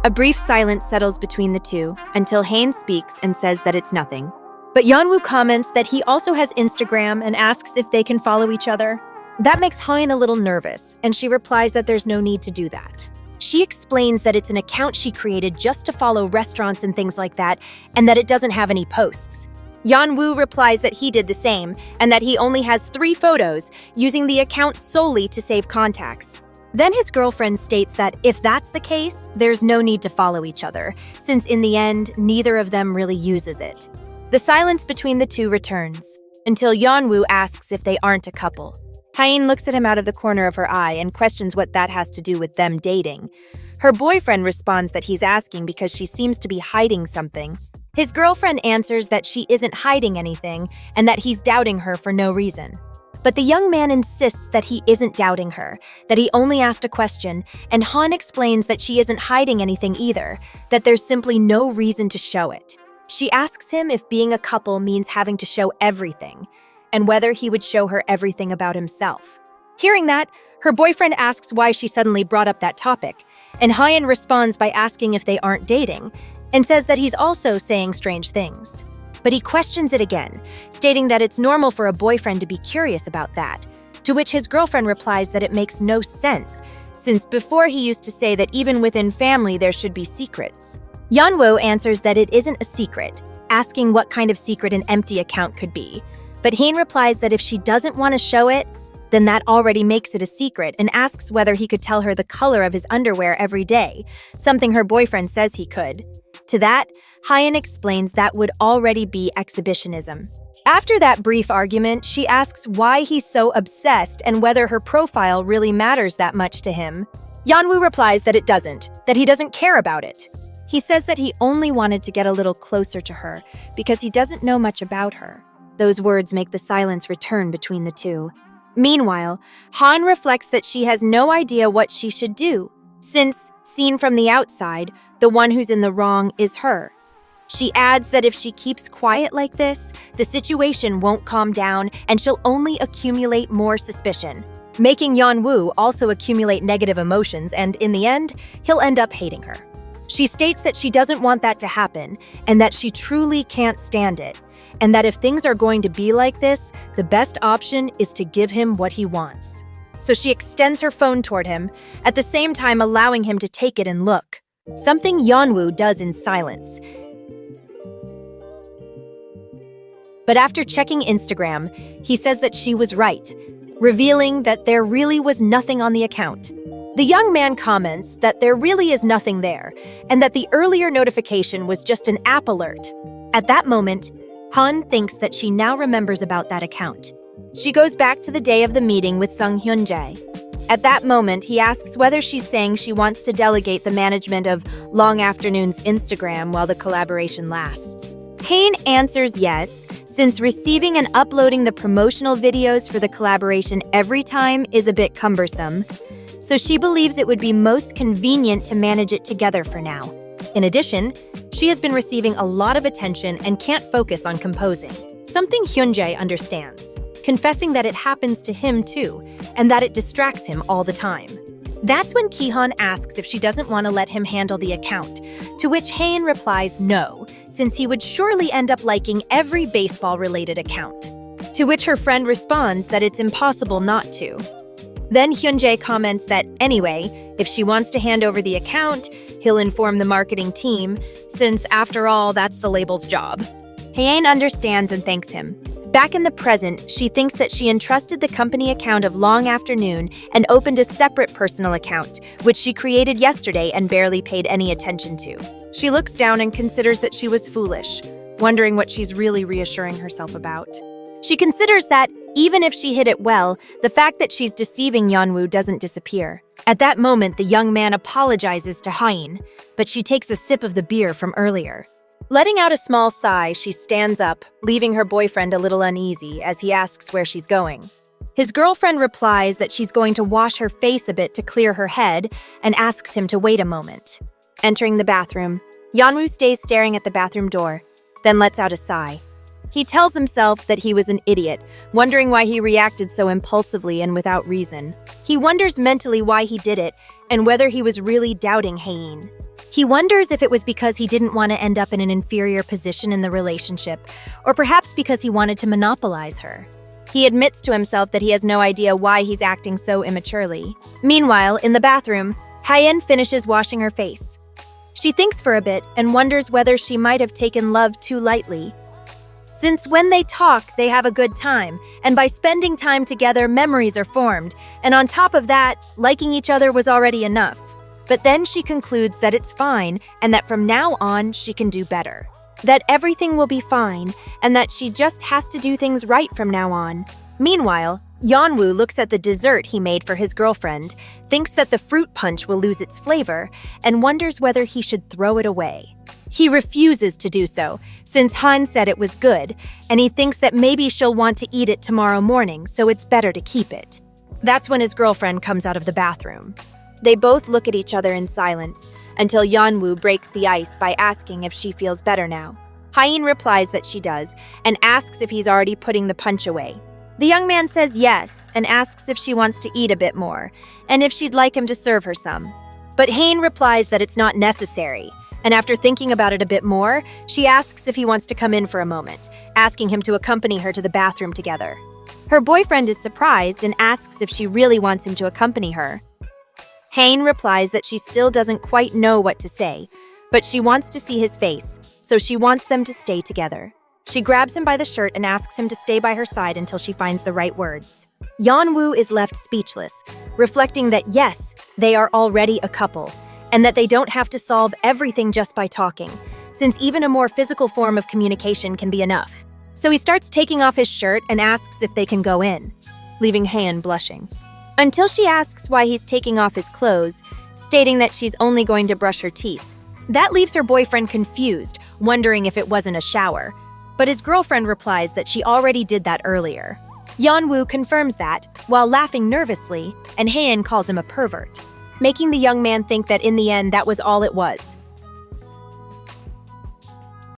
A brief silence settles between the two until Hain speaks and says that it's nothing. But Yeonwoo comments that he also has Instagram and asks if they can follow each other. That makes Hain a little nervous, and she replies that there's no need to do that. She explains that it's an account she created just to follow restaurants and things like that, and that it doesn't have any posts. Yeonwoo replies that he did the same, and that he only has 3 photos, using the account solely to save contacts. Then his girlfriend states that if that's the case, there's no need to follow each other, since in the end, neither of them really uses it. The silence between the two returns, until Yeonwoo asks if they aren't a couple. Hain looks at him out of the corner of her eye and questions what that has to do with them dating. Her boyfriend responds that he's asking because she seems to be hiding something. His girlfriend answers that she isn't hiding anything and that he's doubting her for no reason. But the young man insists that he isn't doubting her, that he only asked a question, and Han explains that she isn't hiding anything either, that there's simply no reason to show it. She asks him if being a couple means having to show everything, and whether he would show her everything about himself. Hearing that, her boyfriend asks why she suddenly brought up that topic, and Hain responds by asking if they aren't dating, and says that he's also saying strange things. But he questions it again, stating that it's normal for a boyfriend to be curious about that, to which his girlfriend replies that it makes no sense, since before he used to say that even within family there should be secrets. Yeonwoo answers that it isn't a secret, asking what kind of secret an empty account could be. But Hain replies that if she doesn't want to show it, then that already makes it a secret, and asks whether he could tell her the color of his underwear every day, something her boyfriend says he could. To that, Hain explains that would already be exhibitionism. After that brief argument, she asks why he's so obsessed and whether her profile really matters that much to him. Yeonwoo replies that it doesn't, that he doesn't care about it. He says that he only wanted to get a little closer to her because he doesn't know much about her. Those words make the silence return between the two. Meanwhile, Han reflects that she has no idea what she should do, since, seen from the outside, the one who's in the wrong is her. She adds that if she keeps quiet like this, the situation won't calm down and she'll only accumulate more suspicion, making Yeonwoo also accumulate negative emotions, and in the end, he'll end up hating her. She states that she doesn't want that to happen and that she truly can't stand it, and that if things are going to be like this, the best option is to give him what he wants. So she extends her phone toward him, at the same time allowing him to take it and look, something Yeonwoo does in silence. But after checking Instagram, he says that she was right, revealing that there really was nothing on the account. The young man comments that there really is nothing there, and that the earlier notification was just an app alert. At that moment, Han thinks that she now remembers about that account. She goes back to the day of the meeting with Sung Hyun-jae. At that moment, he asks whether she's saying she wants to delegate the management of Long Afternoon's Instagram while the collaboration lasts. Hain answers yes, since receiving and uploading the promotional videos for the collaboration every time is a bit cumbersome, so she believes it would be most convenient to manage it together for now. In addition, she has been receiving a lot of attention and can't focus on composing, something Hyun-jae understands, confessing that it happens to him too, and that it distracts him all the time. That's when Ki-han asks if she doesn't want to let him handle the account, to which Hain replies no, since he would surely end up liking every baseball-related account. To which her friend responds that it's impossible not to. Then Hyun-jae comments that anyway, if she wants to hand over the account, he'll inform the marketing team, since after all, that's the label's job. Hain understands and thanks him. Back in the present, she thinks that she entrusted the company account of Long Afternoon and opened a separate personal account, which she created yesterday and barely paid any attention to. She looks down and considers that she was foolish, wondering what she's really reassuring herself about. She considers that, even if she hid it well, the fact that she's deceiving Yeonwoo doesn't disappear. At that moment, the young man apologizes to Hain, but she takes a sip of the beer from earlier. Letting out a small sigh, she stands up, leaving her boyfriend a little uneasy as he asks where she's going. His girlfriend replies that she's going to wash her face a bit to clear her head and asks him to wait a moment. Entering the bathroom, Yeonwoo stays staring at the bathroom door, then lets out a sigh. He tells himself that he was an idiot, wondering why he reacted so impulsively and without reason. He wonders mentally why he did it and whether he was really doubting Hain. He wonders if it was because he didn't want to end up in an inferior position in the relationship, or perhaps because he wanted to monopolize her. He admits to himself that he has no idea why he's acting so immaturely. Meanwhile, in the bathroom, Hyen finishes washing her face. She thinks for a bit and wonders whether she might have taken love too lightly. Since when they talk, they have a good time, and by spending time together, memories are formed, and on top of that, liking each other was already enough. But then she concludes that it's fine and that from now on she can do better. That everything will be fine and that she just has to do things right from now on. Meanwhile, Yeonwoo looks at the dessert he made for his girlfriend, thinks that the fruit punch will lose its flavor, and wonders whether he should throw it away. He refuses to do so, since Han said it was good, and he thinks that maybe she'll want to eat it tomorrow morning, so it's better to keep it. That's when his girlfriend comes out of the bathroom. They both look at each other in silence, until Yeonwoo breaks the ice by asking if she feels better now. Hyen replies that she does, and asks if he's already putting the punch away. The young man says yes, and asks if she wants to eat a bit more, and if she'd like him to serve her some. But Hyen replies that it's not necessary, and after thinking about it a bit more, she asks if he wants to come in for a moment, asking him to accompany her to the bathroom together. Her boyfriend is surprised and asks if she really wants him to accompany her. Hyen replies that she still doesn't quite know what to say, but she wants to see his face, so she wants them to stay together. She grabs him by the shirt and asks him to stay by her side until she finds the right words. Yeonwoo is left speechless, reflecting that yes, they are already a couple, and that they don't have to solve everything just by talking, since even a more physical form of communication can be enough. So he starts taking off his shirt and asks if they can go in, leaving Hyen blushing. Until she asks why he's taking off his clothes, stating that she's only going to brush her teeth. That leaves her boyfriend confused, wondering if it wasn't a shower. But his girlfriend replies that she already did that earlier. Yeonwoo confirms that, while laughing nervously, and Hyen calls him a pervert, making the young man think that in the end that was all it was.